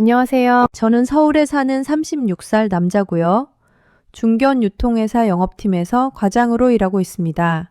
안녕하세요. 저는 서울에 사는 36살 남자고요. 중견 유통회사 영업팀에서 과장으로 일하고 있습니다.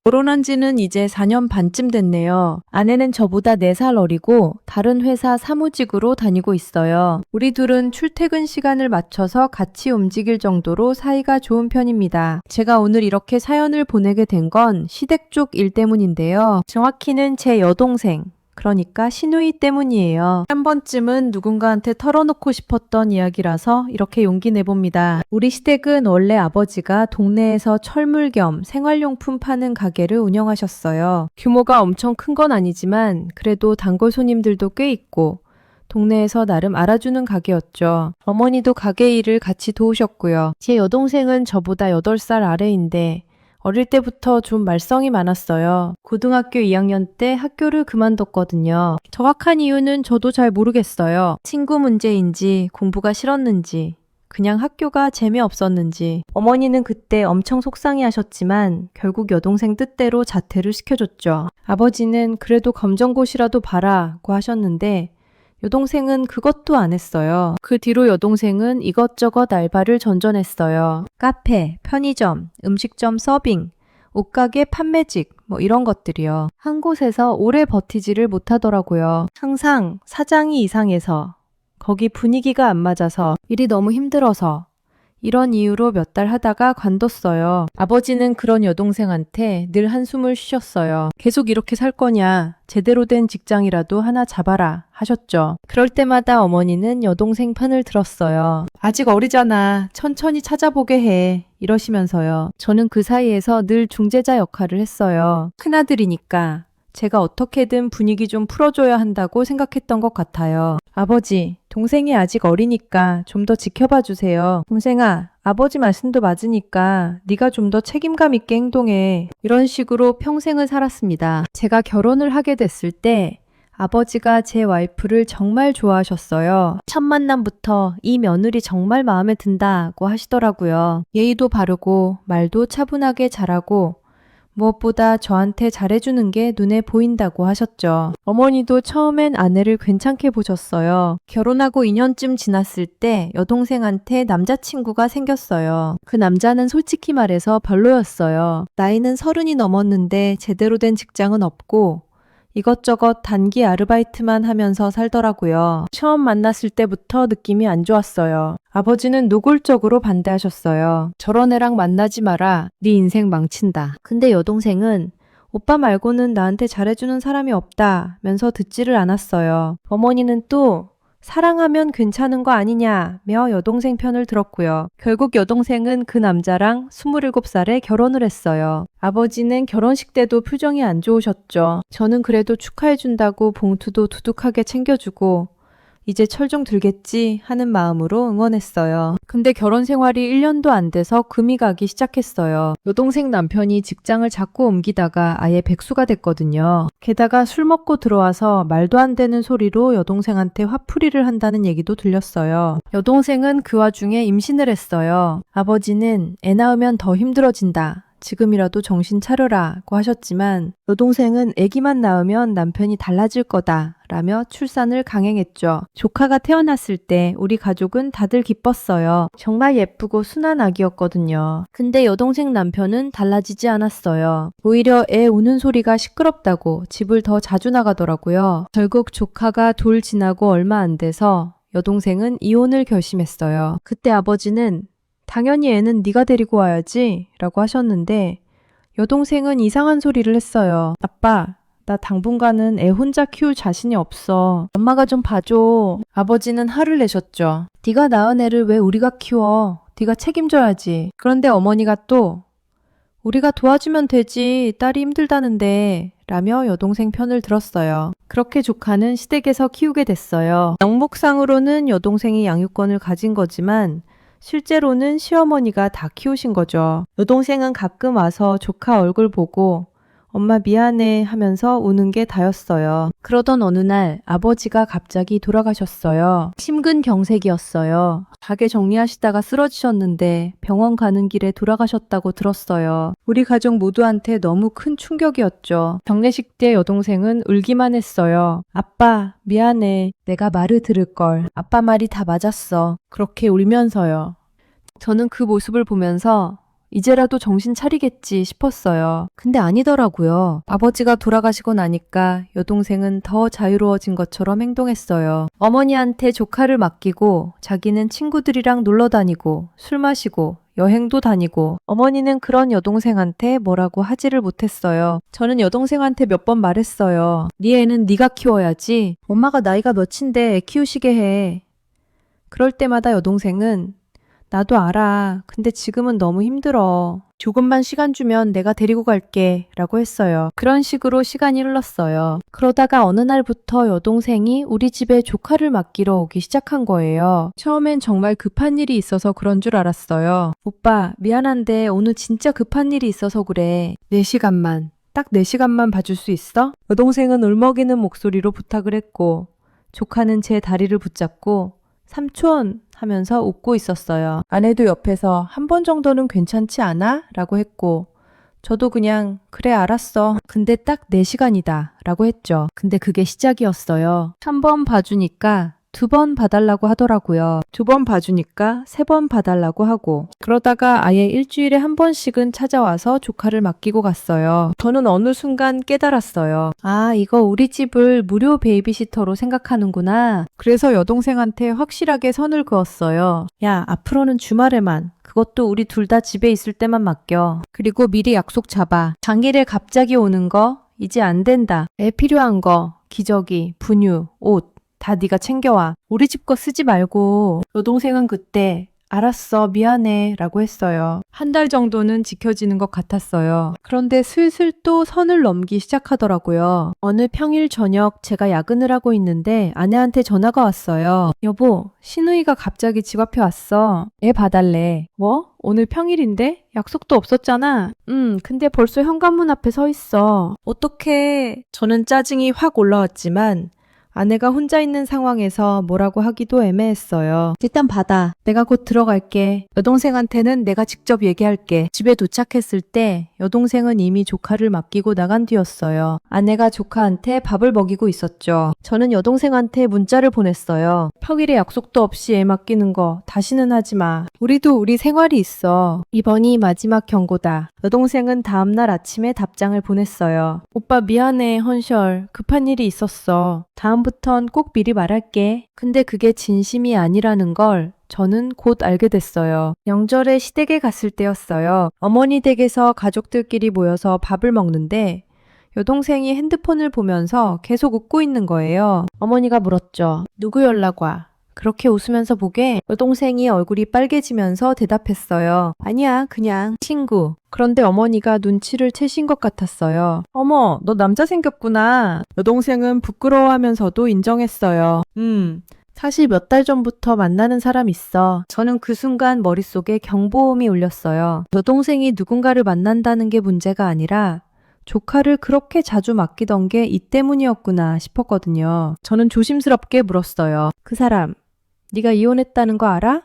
결혼한 지는 이제 4년 반쯤 됐네요. 아내는 저보다 4살 어리고 다른 회사 사무직으로 다니고 있어요. 우리 둘은 출퇴근 시간을 맞춰서 같이 움직일 정도로 사이가 좋은 편입니다. 제가 오늘 이렇게 사연을 보내게 된 건 시댁 쪽 일 때문인데요. 정확히는 제 여동생, 그러니까 시누이 때문이에요. 한 번쯤은 누군가한테 털어놓고 싶었던 이야기라서 이렇게 용기 내봅니다. 우리 시댁은 원래 아버지가 동네에서 철물 겸 생활용품 파는 가게를 운영하셨어요. 규모가 엄청 큰 건 아니지만 그래도 단골 손님들도 꽤 있고 동네에서 나름 알아주는 가게였죠. 어머니도 가게 일을 같이 도우셨고요. 제 여동생은 저보다 8살 아래인데 어릴 때부터 좀 말썽이 많았어요. 고등학교 2학년 때 학교를 그만뒀거든요. 정확한 이유는 저도 잘 모르겠어요. 친구 문제인지 공부가 싫었는지 그냥 학교가 재미없었는지. 어머니는 그때 엄청 속상해 하셨지만 결국 여동생 뜻대로 자퇴를 시켜줬죠. 아버지는 그래도 검정고시라도 봐라고 하셨는데 여동생은 그것도 안 했어요. 그 뒤로 여동생은 이것저것 알바를 전전했어요. 카페, 편의점, 음식점 서빙, 옷가게 판매직, 이런 것들이요. 한 곳에서 오래 버티지를 못하더라고요. 항상 사장이 이상해서, 거기 분위기가 안 맞아서, 일이 너무 힘들어서, 이런 이유로 몇 달 하다가 관뒀어요. 아버지는 그런 여동생한테 늘 한숨을 쉬셨어요. 계속 이렇게 살 거냐, 제대로 된 직장이라도 하나 잡아라 하셨죠. 그럴 때마다 어머니는 여동생 편을 들었어요. 아직 어리잖아, 천천히 찾아보게 해 이러시면서요. 저는 그 사이에서 늘 중재자 역할을 했어요. 큰아들이니까 제가 어떻게든 분위기 좀 풀어줘야 한다고 생각했던 것 같아요. 아버지, 동생이 아직 어리니까 좀 더 지켜봐 주세요. 동생아, 아버지 말씀도 맞으니까 네가 좀 더 책임감 있게 행동해. 이런 식으로 평생을 살았습니다. 제가 결혼을 하게 됐을 때 아버지가 제 와이프를 정말 좋아하셨어요. 첫 만남부터 이 며느리 정말 마음에 든다고 하시더라고요. 예의도 바르고 말도 차분하게 잘하고 무엇보다 저한테 잘해주는 게 눈에 보인다고 하셨죠. 어머니도 처음엔 아내를 괜찮게 보셨어요. 결혼하고 2년쯤 지났을 때 여동생한테 남자친구가 생겼어요. 그 남자는 솔직히 말해서 별로였어요. 나이는 30이 넘었는데 제대로 된 직장은 없고 이것저것 단기 아르바이트만 하면서 살더라고요. 처음 만났을 때부터 느낌이 안 좋았어요. 아버지는 노골적으로 반대하셨어요. 저런 애랑 만나지 마라. 네 인생 망친다. 근데 여동생은 오빠 말고는 나한테 잘해주는 사람이 없다면서 듣지를 않았어요. 어머니는 또 사랑하면 괜찮은 거 아니냐며 여동생 편을 들었고요. 결국 여동생은 그 남자랑 27살에 결혼을 했어요. 아버지는 결혼식 때도 표정이 안 좋으셨죠. 저는 그래도 축하해준다고 봉투도 두둑하게 챙겨주고 이제 철 좀 들겠지 하는 마음으로 응원했어요. 근데 결혼 생활이 1년도 안 돼서 금이 가기 시작했어요. 여동생 남편이 직장을 자꾸 옮기다가 아예 백수가 됐거든요. 게다가 술 먹고 들어와서 말도 안 되는 소리로 여동생한테 화풀이를 한다는 얘기도 들렸어요. 여동생은 그 와중에 임신을 했어요. 아버지는 애 낳으면 더 힘들어진다. 지금이라도 정신 차려라고 하셨지만 여동생은 아기만 낳으면 남편이 달라질 거다 라며 출산을 강행했죠. 조카가 태어났을 때 우리 가족은 다들 기뻤어요. 정말 예쁘고 순한 아기였거든요. 근데 여동생 남편은 달라지지 않았어요. 오히려 애 우는 소리가 시끄럽다고 집을 더 자주 나가더라고요. 결국 조카가 돌 지나고 얼마 안 돼서 여동생은 이혼을 결심했어요. 그때 아버지는 당연히 애는 네가 데리고 와야지 라고 하셨는데 여동생은 이상한 소리를 했어요. 아빠, 나 당분간은 애 혼자 키울 자신이 없어. 엄마가 좀 봐줘. 아버지는 화를 내셨죠. 네가 낳은 애를 왜 우리가 키워? 네가 책임져야지. 그런데 어머니가 또 우리가 도와주면 되지. 딸이 힘들다는데 라며 여동생 편을 들었어요. 그렇게 조카는 시댁에서 키우게 됐어요. 명목상으로는 여동생이 양육권을 가진 거지만 실제로는 시어머니가 다 키우신 거죠. 여동생은 가끔 와서 조카 얼굴 보고 엄마 미안해 하면서 우는 게 다였어요. 그러던 어느 날 아버지가 갑자기 돌아가셨어요. 심근경색이었어요. 가게 정리하시다가 쓰러지셨는데 병원 가는 길에 돌아가셨다고 들었어요. 우리 가족 모두한테 너무 큰 충격이었죠. 장례식 때 여동생은 울기만 했어요. 아빠, 미안해. 내가 말을 들을 걸. 아빠 말이 다 맞았어. 그렇게 울면서요. 저는 그 모습을 보면서 이제라도 정신 차리겠지 싶었어요. 근데 아니더라고요. 아버지가 돌아가시고 나니까 여동생은 더 자유로워진 것처럼 행동했어요. 어머니한테 조카를 맡기고 자기는 친구들이랑 놀러 다니고 술 마시고 여행도 다니고 어머니는 그런 여동생한테 뭐라고 하지를 못했어요. 저는 여동생한테 몇 번 말했어요. 네 애는 네가 키워야지. 엄마가 나이가 몇인데 애 키우시게 해. 그럴 때마다 여동생은 나도 알아. 근데 지금은 너무 힘들어. 조금만 시간 주면 내가 데리고 갈게. 라고 했어요. 그런 식으로 시간이 흘렀어요. 그러다가 어느 날부터 여동생이 우리 집에 조카를 맡기러 오기 시작한 거예요. 처음엔 정말 급한 일이 있어서 그런 줄 알았어요. 오빠, 미안한데 오늘 진짜 급한 일이 있어서 그래. 4시간만. 딱 4시간만 봐줄 수 있어? 여동생은 울먹이는 목소리로 부탁을 했고, 조카는 제 다리를 붙잡고 삼촌 하면서 웃고 있었어요. 아내도 옆에서 한 번 정도는 괜찮지 않아? 라고 했고 저도 그냥 그래 알았어. 근데 딱 4시간이다 라고 했죠. 근데 그게 시작이었어요. 한 번 봐주니까 2번 봐달라고 하더라고요. 2번 봐주니까 3번 봐달라고 하고 그러다가 아예 일주일에 한 번씩은 찾아와서 조카를 맡기고 갔어요. 저는 어느 순간 깨달았어요. 아, 이거 우리 집을 무료 베이비시터로 생각하는구나. 그래서 여동생한테 확실하게 선을 그었어요. 야, 앞으로는 주말에만 그것도 우리 둘 다 집에 있을 때만 맡겨. 그리고 미리 약속 잡아. 당일에 갑자기 오는 거 이제 안 된다. 애 필요한 거 기저귀, 분유, 옷 다 네가 챙겨와. 우리 집 거 쓰지 말고. 여동생은 그때 알았어, 미안해 라고 했어요. 한 달 정도는 지켜지는 것 같았어요. 그런데 슬슬 또 선을 넘기 시작하더라고요. 어느 평일 저녁 제가 야근을 하고 있는데 아내한테 전화가 왔어요. 여보, 신우이가 갑자기 집 앞에 왔어. 애 봐달래. 뭐? 오늘 평일인데? 약속도 없었잖아. 근데 벌써 현관문 앞에 서 있어. 어떡해. 저는 짜증이 확 올라왔지만 아내가 혼자 있는 상황에서 뭐라고 하기도 애매했어요. 일단 받아. 내가 곧 들어갈게. 여동생한테는 내가 직접 얘기할게. 집에 도착했을 때 여동생은 이미 조카를 맡기고 나간 뒤였어요. 아내가 조카한테 밥을 먹이고 있었죠. 저는 여동생한테 문자를 보냈어요. 평일에 약속도 없이 애 맡기는 거 다시는 하지 마. 우리도 우리 생활이 있어. 이번이 마지막 경고다. 여동생은 다음날 아침에 답장을 보냈어요. 오빠 미안해, 헌셜. 급한 일이 있었어. 다음부턴 꼭 미리 말할게. 근데 그게 진심이 아니라는 걸 저는 곧 알게 됐어요. 명절에 시댁에 갔을 때였어요. 어머니 댁에서 가족들끼리 모여서 밥을 먹는데 여동생이 핸드폰을 보면서 계속 웃고 있는 거예요. 어머니가 물었죠. 누구 연락 와? 그렇게 웃으면서 보게 여동생이 얼굴이 빨개지면서 대답했어요. 아니야, 그냥 친구. 그런데 어머니가 눈치를 채신 것 같았어요. 어머, 너 남자 생겼구나. 여동생은 부끄러워하면서도 인정했어요. 사실 몇 달 전부터 만나는 사람 있어. 저는 그 순간 머릿속에 경보음이 울렸어요. 여동생이 누군가를 만난다는 게 문제가 아니라 조카를 그렇게 자주 맡기던 게 이 때문이었구나 싶었거든요. 저는 조심스럽게 물었어요. 그 사람, 네가 이혼했다는 거 알아?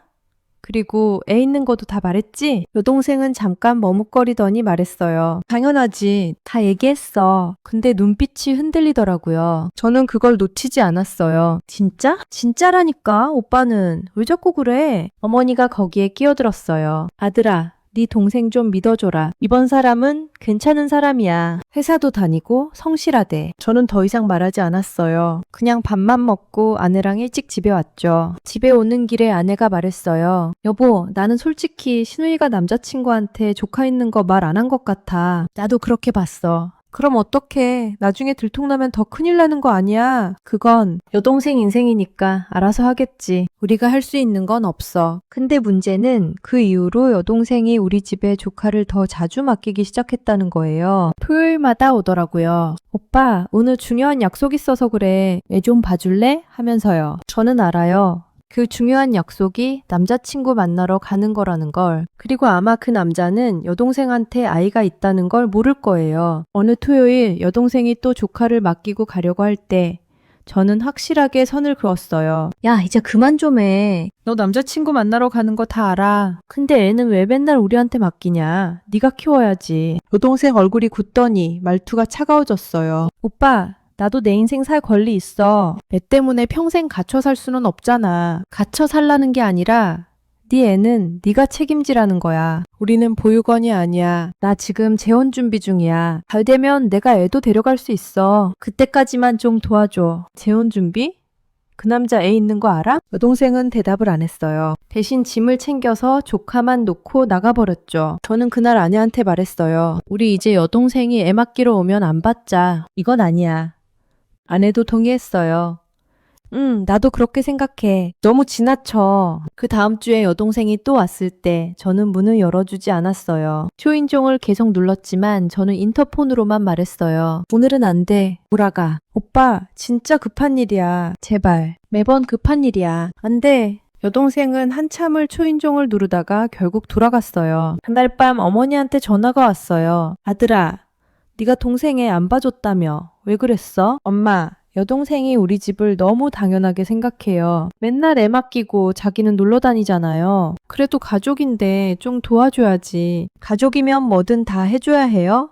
그리고 애 있는 것도 다 말했지? 여동생은 잠깐 머뭇거리더니 말했어요. 당연하지. 다 얘기했어. 근데 눈빛이 흔들리더라고요. 저는 그걸 놓치지 않았어요. 진짜? 진짜라니까. 오빠는 왜 자꾸 그래? 어머니가 거기에 끼어들었어요. 아들아, 네 동생 좀 믿어줘라. 이번 사람은 괜찮은 사람이야. 회사도 다니고 성실하대. 저는 더 이상 말하지 않았어요. 그냥 밥만 먹고 아내랑 일찍 집에 왔죠. 집에 오는 길에 아내가 말했어요. 여보, 나는 솔직히 신우이가 남자친구한테 조카 있는 거 말 안 한 것 같아. 나도 그렇게 봤어. 그럼 어떡해. 나중에 들통나면 더 큰일 나는 거 아니야. 그건 여동생 인생이니까 알아서 하겠지. 우리가 할 수 있는 건 없어. 근데 문제는 그 이후로 여동생이 우리 집에 조카를 더 자주 맡기기 시작했다는 거예요. 토요일마다 오더라고요. 오빠, 오늘 중요한 약속 있어서 그래. 애 좀 봐줄래? 하면서요. 저는 알아요. 그 중요한 약속이 남자친구 만나러 가는 거라는 걸. 그리고 아마 그 남자는 여동생한테 아이가 있다는 걸 모를 거예요. 어느 토요일 여동생이 또 조카를 맡기고 가려고 할 때 저는 확실하게 선을 그었어요. 야, 이제 그만 좀 해. 너 남자친구 만나러 가는 거 다 알아. 근데 애는 왜 맨날 우리한테 맡기냐? 네가 키워야지. 여동생 얼굴이 굳더니 말투가 차가워졌어요. 오빠, 나도 내 인생 살 권리 있어. 애 때문에 평생 갇혀 살 수는 없잖아. 갇혀 살라는 게 아니라 네 애는 네가 책임지라는 거야. 우리는 보육원이 아니야. 나 지금 재혼 준비 중이야. 잘 되면 내가 애도 데려갈 수 있어. 그때까지만 좀 도와줘. 재혼 준비? 그 남자 애 있는 거 알아? 여동생은 대답을 안 했어요. 대신 짐을 챙겨서 조카만 놓고 나가버렸죠. 저는 그날 아내한테 말했어요. 우리 이제 여동생이 애 맡기러 오면 안 받자. 이건 아니야. 아내도 동의했어요. 나도 그렇게 생각해. 너무 지나쳐. 그 다음 주에 여동생이 또 왔을 때 저는 문을 열어주지 않았어요. 초인종을 계속 눌렀지만 저는 인터폰으로만 말했어요. 오늘은 안 돼. 돌아가. 오빠, 진짜 급한 일이야. 제발. 매번 급한 일이야. 안 돼. 여동생은 한참을 초인종을 누르다가 결국 돌아갔어요. 그날 밤 어머니한테 전화가 왔어요. 아들아, 네가 동생 애 안 봐줬다며. 왜 그랬어? 엄마, 여동생이 우리 집을 너무 당연하게 생각해요. 맨날 애 맡기고 자기는 놀러 다니잖아요. 그래도 가족인데 좀 도와줘야지. 가족이면 뭐든 다 해줘야 해요?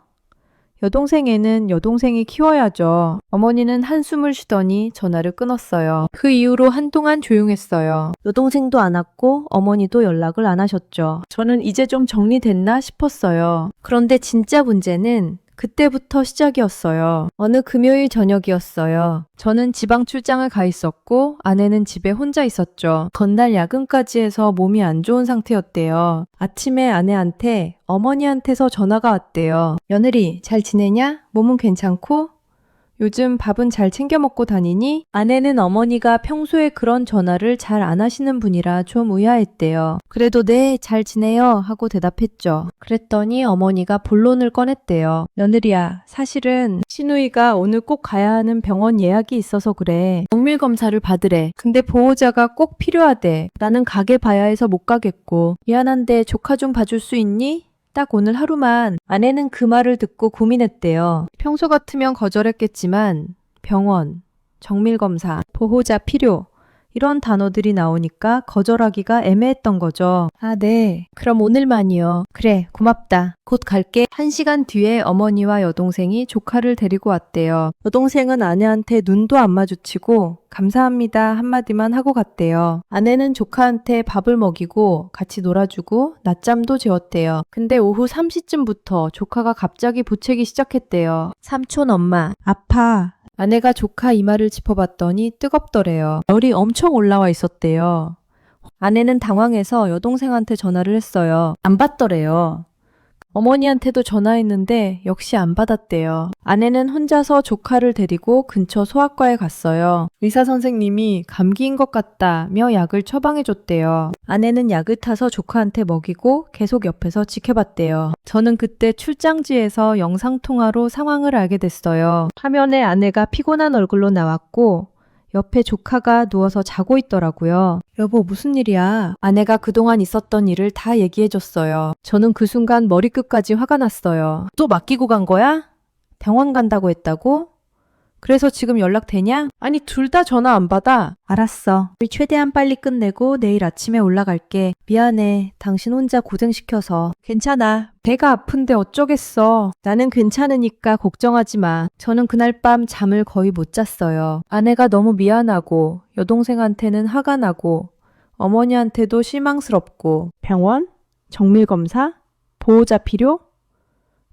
여동생 애는 여동생이 키워야죠. 어머니는 한숨을 쉬더니 전화를 끊었어요. 그 이후로 한동안 조용했어요. 여동생도 안 왔고 어머니도 연락을 안 하셨죠. 저는 이제 좀 정리됐나 싶었어요. 그런데 진짜 문제는 그때부터 시작이었어요. 어느 금요일 저녁이었어요. 저는 지방 출장을 가 있었고 아내는 집에 혼자 있었죠. 전날 야근까지 해서 몸이 안 좋은 상태였대요. 아침에 아내한테 어머니한테서 전화가 왔대요. 며느리, 잘 지내냐? 몸은 괜찮고? 요즘 밥은 잘 챙겨 먹고 다니니? 아내는 어머니가 평소에 그런 전화를 잘 안 하시는 분이라 좀 의아했대요. 그래도 네, 잘 지내요 하고 대답했죠. 그랬더니 어머니가 본론을 꺼냈대요. 며느리야, 사실은 시누이가 오늘 꼭 가야 하는 병원 예약이 있어서 그래. 정밀 검사를 받으래. 근데 보호자가 꼭 필요하대. 나는 가게 봐야 해서 못 가겠고. 미안한데 조카 좀 봐줄 수 있니? 딱 오늘 하루만. 아내는 그 말을 듣고 고민했대요. 평소 같으면 거절했겠지만 병원, 정밀검사, 보호자 필요 이런 단어들이 나오니까 거절하기가 애매했던 거죠. 아, 네. 그럼 오늘만이요. 그래, 고맙다. 곧 갈게. 1시간 뒤에 어머니와 여동생이 조카를 데리고 왔대요. 여동생은 아내한테 눈도 안 마주치고 감사합니다 한마디만 하고 갔대요. 아내는 조카한테 밥을 먹이고 같이 놀아주고 낮잠도 재웠대요. 근데 오후 3시쯤부터 조카가 갑자기 보채기 시작했대요. 삼촌 엄마, 아파. 아내가 조카 이마를 짚어봤더니 뜨겁더래요. 열이 엄청 올라와 있었대요. 아내는 당황해서 여동생한테 전화를 했어요. 안 받더래요. 어머니한테도 전화했는데 역시 안 받았대요. 아내는 혼자서 조카를 데리고 근처 소아과에 갔어요. 의사 선생님이 감기인 것 같다며 약을 처방해줬대요. 아내는 약을 타서 조카한테 먹이고 계속 옆에서 지켜봤대요. 저는 그때 출장지에서 영상통화로 상황을 알게 됐어요. 화면에 아내가 피곤한 얼굴로 나왔고 옆에 조카가 누워서 자고 있더라고요. 여보, 무슨 일이야? 아내가 그동안 있었던 일을 다 얘기해줬어요. 저는 그 순간 머리끝까지 화가 났어요. 또 맡기고 간 거야? 병원 간다고 했다고? 그래서 지금 연락되냐? 아니, 둘 다 전화 안 받아. 알았어. 최대한 빨리 끝내고 내일 아침에 올라갈게. 미안해. 당신 혼자 고생시켜서. 괜찮아. 배가 아픈데 어쩌겠어. 나는 괜찮으니까 걱정하지 마. 저는 그날 밤 잠을 거의 못 잤어요. 아내가 너무 미안하고 여동생한테는 화가 나고 어머니한테도 실망스럽고 병원? 정밀검사? 보호자 필요?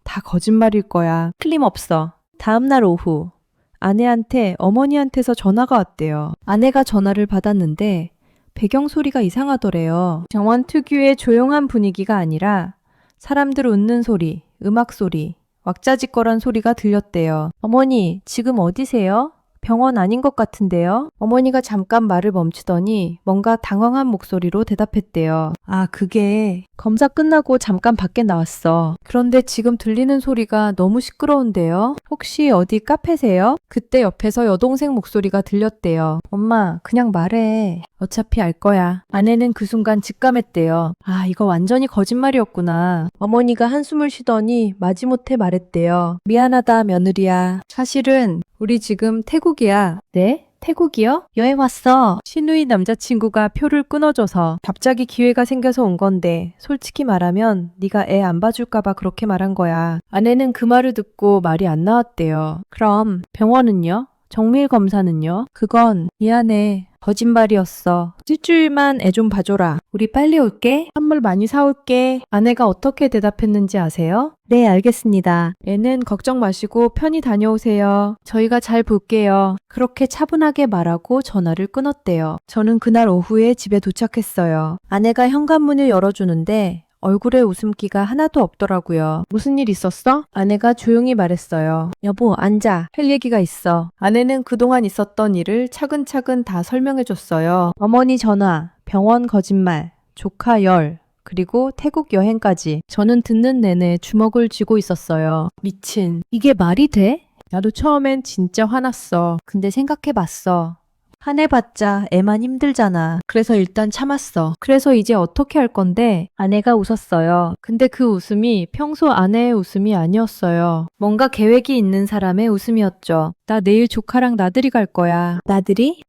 다 거짓말일 거야. 틀림없어. 다음날 오후 아내한테 어머니한테서 전화가 왔대요. 아내가 전화를 받았는데 배경 소리가 이상하더래요. 병원 특유의 조용한 분위기가 아니라 사람들 웃는 소리, 음악 소리, 왁자지껄한 소리가 들렸대요. 어머니, 지금 어디세요? 병원 아닌 것 같은데요? 어머니가 잠깐 말을 멈추더니 뭔가 당황한 목소리로 대답했대요. 아, 그게 검사 끝나고 잠깐 밖에 나왔어. 그런데 지금 들리는 소리가 너무 시끄러운데요? 혹시 어디 카페세요? 그때 옆에서 여동생 목소리가 들렸대요. 엄마, 그냥 말해. 어차피 알 거야. 아내는 그 순간 직감했대요. 아, 이거 완전히 거짓말이었구나. 어머니가 한숨을 쉬더니 마지못해 말했대요. 미안하다, 며느리야. 사실은 우리 지금 태국이야. 네? 태국이요? 여행 왔어. 신우이 남자친구가 표를 끊어줘서 갑자기 기회가 생겨서 온 건데 솔직히 말하면 네가 애 안 봐줄까봐 그렇게 말한 거야. 아내는 그 말을 듣고 말이 안 나왔대요. 그럼 병원은요? 정밀 검사는요? 그건 미안해. 거짓말이었어. 일주일만 애 좀 봐줘라. 우리 빨리 올게. 선물 많이 사올게. 아내가 어떻게 대답했는지 아세요? 네, 알겠습니다. 애는 걱정 마시고 편히 다녀오세요. 저희가 잘 볼게요. 그렇게 차분하게 말하고 전화를 끊었대요. 저는 그날 오후에 집에 도착했어요. 아내가 현관문을 열어주는데 얼굴에 웃음기가 하나도 없더라고요. 무슨 일 있었어? 아내가 조용히 말했어요. 여보, 앉아. 할 얘기가 있어. 아내는 그동안 있었던 일을 차근차근 다 설명해줬어요. 어머니 전화, 병원 거짓말, 조카 열, 그리고 태국 여행까지. 저는 듣는 내내 주먹을 쥐고 있었어요. 미친. 이게 말이 돼? 나도 처음엔 진짜 화났어. 근데 생각해봤어. 화내봤자 애만 힘들잖아. 그래서 일단 참았어. 그래서 이제 어떻게 할 건데? 아내가 웃었어요. 근데 그 웃음이 평소 아내의 웃음이 아니었어요. 뭔가 계획이 있는 사람의 웃음이었죠. 나 내일 조카랑 나들이 갈 거야. 나들이?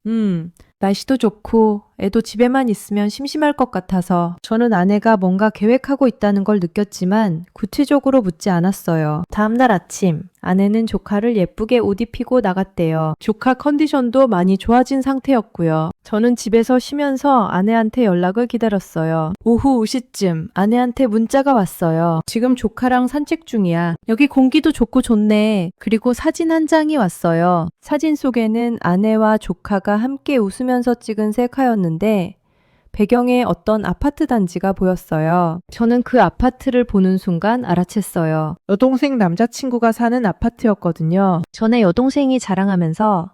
날씨도 좋고 애도 집에만 있으면 심심할 것 같아서. 저는 아내가 뭔가 계획하고 있다는 걸 느꼈지만 구체적으로 묻지 않았어요. 다음날 아침 아내는 조카를 예쁘게 옷 입히고 나갔대요. 조카 컨디션도 많이 좋아진 상태였고요. 저는 집에서 쉬면서 아내한테 연락을 기다렸어요. 오후 5시쯤 아내한테 문자가 왔어요. 지금 조카랑 산책 중이야. 여기 공기도 좋고 좋네. 그리고 사진 한 장이 왔어요. 사진 속에는 아내와 조카가 함께 웃으면서 찍은 셀카였는데 배경에 어떤 아파트 단지가 보였어요. 저는 그 아파트를 보는 순간 알아챘어요. 여동생 남자친구가 사는 아파트였거든요. 전에 여동생이 자랑하면서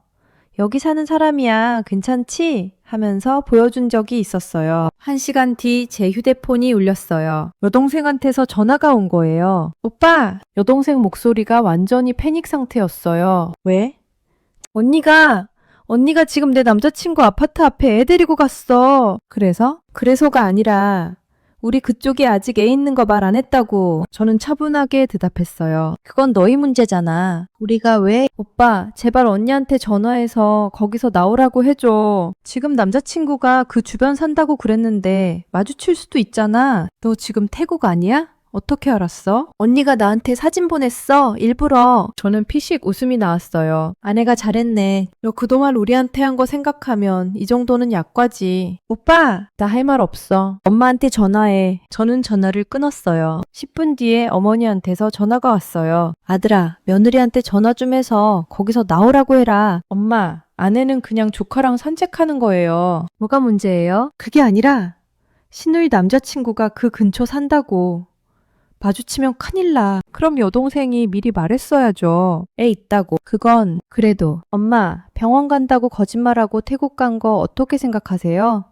여기 사는 사람이야, 괜찮지? 하면서 보여준 적이 있었어요. 1시간 뒤 제 휴대폰이 울렸어요. 여동생한테서 전화가 온 거예요. 오빠! 여동생 목소리가 완전히 패닉 상태였어요. 왜? 언니가 지금 내 남자친구 아파트 앞에 애 데리고 갔어. 그래서? 그래서가 아니라 우리 그쪽이 아직 애 있는 거 말 안 했다고. 저는 차분하게 대답했어요. 그건 너희 문제잖아. 우리가 왜? 오빠, 제발 언니한테 전화해서 거기서 나오라고 해줘. 지금 남자친구가 그 주변 산다고 그랬는데 마주칠 수도 있잖아. 너 지금 태국 아니야? 어떻게 알았어? 언니가 나한테 사진 보냈어. 일부러. 저는 피식 웃음이 나왔어요. 아내가 잘했네. 너 그동안 우리한테 한 거 생각하면 이 정도는 약과지. 오빠! 나 할 말 없어. 엄마한테 전화해. 저는 전화를 끊었어요. 10분 뒤에 어머니한테서 전화가 왔어요. 아들아, 며느리한테 전화 좀 해서 거기서 나오라고 해라. 엄마, 아내는 그냥 조카랑 산책하는 거예요. 뭐가 문제예요? 그게 아니라 신우이 남자친구가 그 근처 산다고. 마주치면 큰일 나. 그럼 여동생이 미리 말했어야죠. 애 있다고. 그건 그래도. 엄마, 병원 간다고 거짓말하고 태국 간 거 어떻게 생각하세요?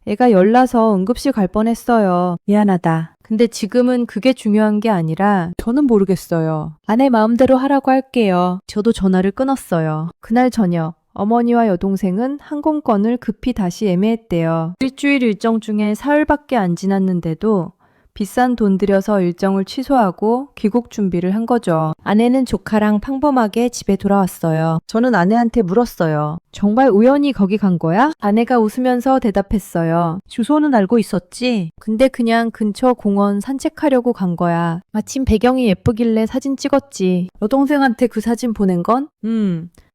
애가 열나서 응급실 갈 뻔했어요. 미안하다. 근데 지금은 그게 중요한 게 아니라 저는 모르겠어요. 아내 마음대로 하라고 할게요. 저도 전화를 끊었어요. 그날 저녁 어머니와 여동생은 항공권을 급히 다시 예매했대요. 일주일 일정 중에 사흘밖에 안 지났는데도 비싼 돈 들여서 일정을 취소하고 귀국 준비를 한 거죠. 아내는 조카랑 평범하게 집에 돌아왔어요. 저는 아내한테 물었어요. 정말 우연히 거기 간 거야? 아내가 웃으면서 대답했어요. 주소는 알고 있었지? 근데 그냥 근처 공원 산책하려고 간 거야. 마침 배경이 예쁘길래 사진 찍었지. 여동생한테 그 사진 보낸 건?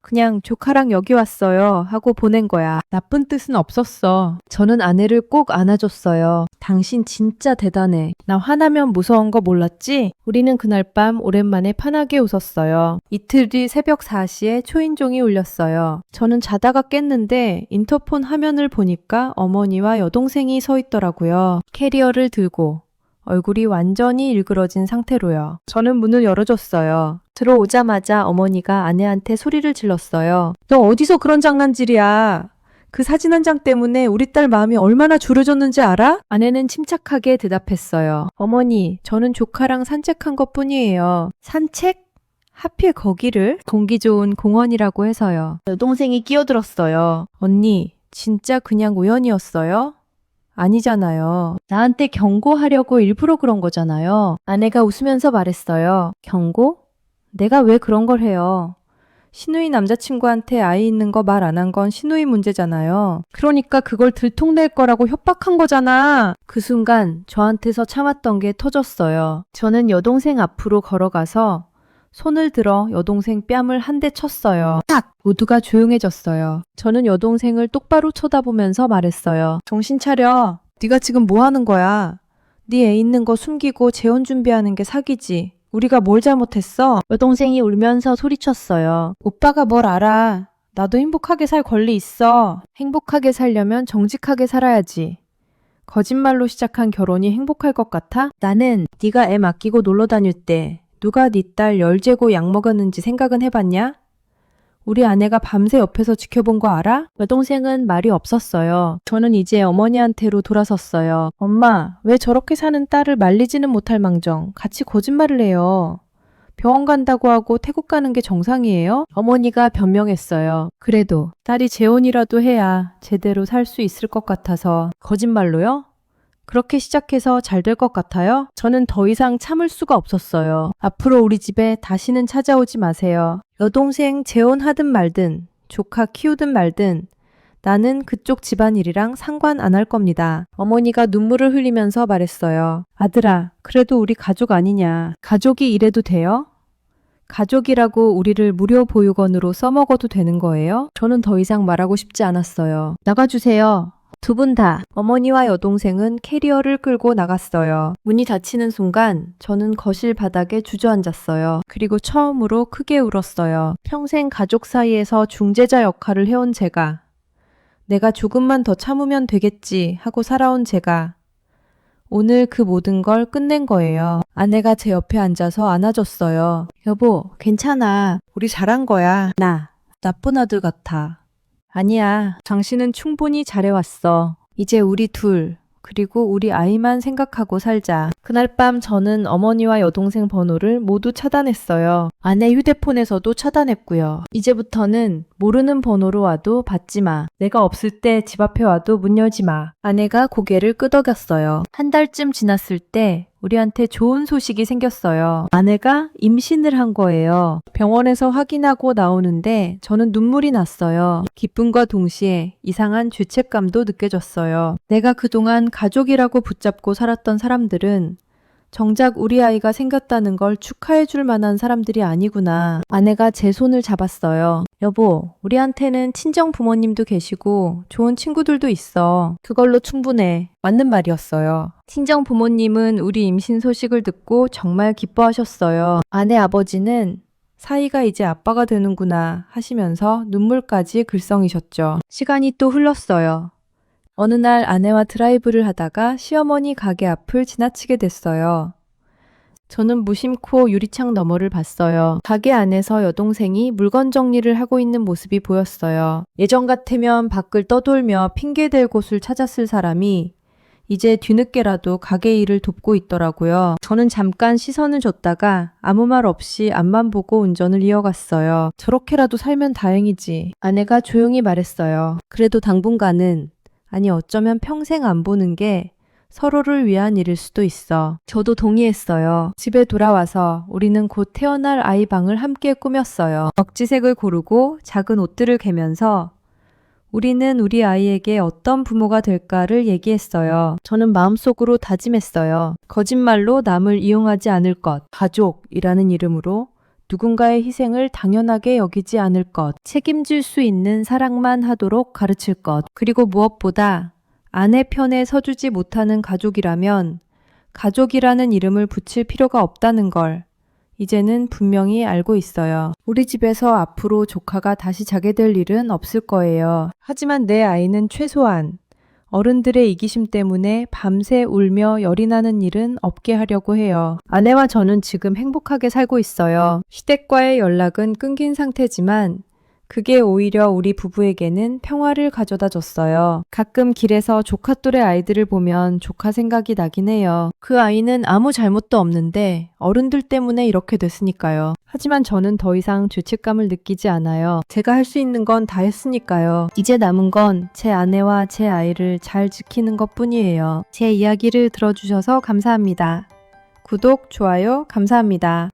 그냥 조카랑 여기 왔어요 하고 보낸 거야. 나쁜 뜻은 없었어. 저는 아내를 꼭 안아줬어요. 당신 진짜 대단해. 나 화나면 무서운 거 몰랐지? 우리는 그날 밤 오랜만에 편하게 웃었어요. 이틀 뒤 새벽 4시에 초인종이 울렸어요. 저는 자다가 깼는데 인터폰 화면을 보니까 어머니와 여동생이 서 있더라고요. 캐리어를 들고 얼굴이 완전히 일그러진 상태로요. 저는 문을 열어줬어요. 들어오자마자 어머니가 아내한테 소리를 질렀어요. 너 어디서 그런 장난질이야? 그 사진 한 장 때문에 우리 딸 마음이 얼마나 졸여졌는지 알아? 아내는 침착하게 대답했어요. 어머니, 저는 조카랑 산책한 것뿐이에요. 산책? 하필 거기를? 공기 좋은 공원이라고 해서요. 여동생이 끼어들었어요. 언니, 진짜 그냥 우연이었어요? 아니잖아요. 나한테 경고하려고 일부러 그런 거잖아요. 아내가 웃으면서 말했어요. 경고? 내가 왜 그런 걸 해요? 시누이 남자친구한테 아이 있는 거 말 안 한 건 시누이 문제잖아요. 그러니까 그걸 들통낼 거라고 협박한 거잖아. 그 순간 저한테서 참았던 게 터졌어요. 저는 여동생 앞으로 걸어가서 손을 들어 여동생 뺨을 한 대 쳤어요. 딱! 모두가 조용해졌어요. 저는 여동생을 똑바로 쳐다보면서 말했어요. 정신 차려. 네가 지금 뭐 하는 거야? 네 애 있는 거 숨기고 재혼 준비하는 게 사기지. 우리가 뭘 잘못했어? 여동생이 울면서 소리쳤어요. 오빠가 뭘 알아. 나도 행복하게 살 권리 있어. 행복하게 살려면 정직하게 살아야지. 거짓말로 시작한 결혼이 행복할 것 같아? 나는 네가 애 맡기고 놀러 다닐 때 누가 네 딸 열 재고 약 먹었는지 생각은 해봤냐? 우리 아내가 밤새 옆에서 지켜본 거 알아? 여동생은 말이 없었어요. 저는 이제 어머니한테로 돌아섰어요. 엄마, 왜 저렇게 사는 딸을 말리지는 못할 망정 같이 거짓말을 해요. 병원 간다고 하고 태국 가는 게 정상이에요? 어머니가 변명했어요. 그래도 딸이 재혼이라도 해야 제대로 살 수 있을 것 같아서. 거짓말로요? 그렇게 시작해서 잘 될 것 같아요? 저는 더 이상 참을 수가 없었어요. 앞으로 우리 집에 다시는 찾아오지 마세요. 여동생 재혼하든 말든, 조카 키우든 말든, 나는 그쪽 집안일이랑 상관 안 할 겁니다. 어머니가 눈물을 흘리면서 말했어요. 아들아, 그래도 우리 가족 아니냐. 가족이 이래도 돼요? 가족이라고 우리를 무료 보육원으로 써먹어도 되는 거예요? 저는 더 이상 말하고 싶지 않았어요. 나가주세요. 두 분 다. 어머니와 여동생은 캐리어를 끌고 나갔어요. 문이 닫히는 순간 저는 거실 바닥에 주저앉았어요. 그리고 처음으로 크게 울었어요. 평생 가족 사이에서 중재자 역할을 해온 제가, 내가 조금만 더 참으면 되겠지 하고 살아온 제가 오늘 그 모든 걸 끝낸 거예요. 아내가 제 옆에 앉아서 안아줬어요. 여보, 괜찮아. 우리 잘한 거야. 나 나쁜 아들 같아. 아니야. 당신은 충분히 잘해왔어. 이제 우리 둘, 그리고 우리 아이만 생각하고 살자. 그날 밤 저는 어머니와 여동생 번호를 모두 차단했어요. 아내 휴대폰에서도 차단했고요. 이제부터는 모르는 번호로 와도 받지 마. 내가 없을 때 집 앞에 와도 문 열지 마. 아내가 고개를 끄덕였어요. 한 달쯤 지났을 때 우리한테 좋은 소식이 생겼어요. 아내가 임신을 한 거예요. 병원에서 확인하고 나오는데 저는 눈물이 났어요. 기쁨과 동시에 이상한 죄책감도 느껴졌어요. 내가 그동안 가족이라고 붙잡고 살았던 사람들은 정작 우리 아이가 생겼다는 걸 축하해 줄 만한 사람들이 아니구나. 아내가 제 손을 잡았어요. 여보, 우리한테는 친정 부모님도 계시고 좋은 친구들도 있어. 그걸로 충분해. 맞는 말이었어요. 친정 부모님은 우리 임신 소식을 듣고 정말 기뻐하셨어요. 아내 아버지는 사이가 이제 아빠가 되는구나 하시면서 눈물까지 글썽이셨죠. 시간이 또 흘렀어요. 어느 날 아내와 드라이브를 하다가 시어머니 가게 앞을 지나치게 됐어요. 저는 무심코 유리창 너머를 봤어요. 가게 안에서 여동생이 물건 정리를 하고 있는 모습이 보였어요. 예전 같으면 밖을 떠돌며 핑계댈 곳을 찾았을 사람이 이제 뒤늦게라도 가게 일을 돕고 있더라고요. 저는 잠깐 시선을 줬다가 아무 말 없이 앞만 보고 운전을 이어갔어요. 저렇게라도 살면 다행이지. 아내가 조용히 말했어요. 그래도 당분간은, 아니 어쩌면 평생 안 보는 게 서로를 위한 일일 수도 있어. 저도 동의했어요. 집에 돌아와서 우리는 곧 태어날 아이 방을 함께 꾸몄어요. 먹지색을 고르고 작은 옷들을 개면서 우리는 우리 아이에게 어떤 부모가 될까를 얘기했어요. 저는 마음속으로 다짐했어요. 거짓말로 남을 이용하지 않을 것, 가족이라는 이름으로 누군가의 희생을 당연하게 여기지 않을 것, 책임질 수 있는 사랑만 하도록 가르칠 것, 그리고 무엇보다 아내 편에 서주지 못하는 가족이라면 가족이라는 이름을 붙일 필요가 없다는 걸 이제는 분명히 알고 있어요. 우리 집에서 앞으로 조카가 다시 자게 될 일은 없을 거예요. 하지만 내 아이는 최소한 어른들의 이기심 때문에 밤새 울며 열이 나는 일은 없게 하려고 해요. 아내와 저는 지금 행복하게 살고 있어요. 시댁과의 연락은 끊긴 상태지만 그게 오히려 우리 부부에게는 평화를 가져다 줬어요. 가끔 길에서 조카 또래 아이들을 보면 조카 생각이 나긴 해요. 그 아이는 아무 잘못도 없는데 어른들 때문에 이렇게 됐으니까요. 하지만 저는 더 이상 죄책감을 느끼지 않아요. 제가 할 수 있는 건 다 했으니까요. 이제 남은 건 제 아내와 제 아이를 잘 지키는 것 뿐이에요. 제 이야기를 들어주셔서 감사합니다. 구독, 좋아요, 감사합니다.